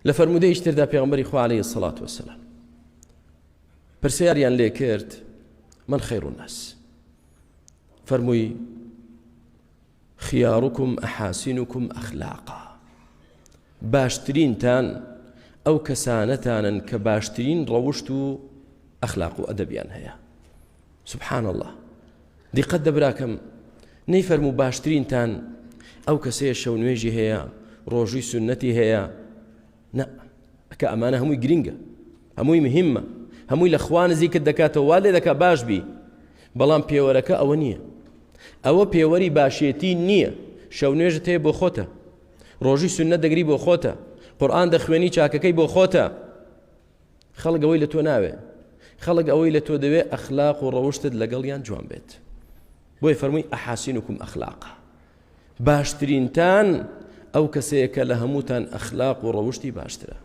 لفرمودەی تردا پێغەمبەری خوا عليه الصلاة والسلام پرسیاریان لێ کرد من خير الناس فرمووی خياركم أحاسنكم أخلاقا باشترينتان أو كسانتان كباشترين روشتو أخلاق وأدبيان هيا سبحان الله دي قد براكم نيفرمو باشترينتان أو كسي الشونويجي هيا روجي سنتي هيا نا كأمانة هموي جرينجا هموي مهمة هموي الأخوان زي كدكاتو والي دكا باش بي بلان بيوركا أو نية أو بيوري باشيتي نية شونويجي تي بو خوتا روجي سنة دقري بو خوتا قرآن دخويني چاككي بو خوتا خلق أوي لتو ناوي خلق أوي لتو دوي أخلاق وروشتد لقليان جوان بيت بوي فرمي أحاسنكم أخلاقا باشترينتان أو كسيك لهموتان أخلاق وروشتي باشترا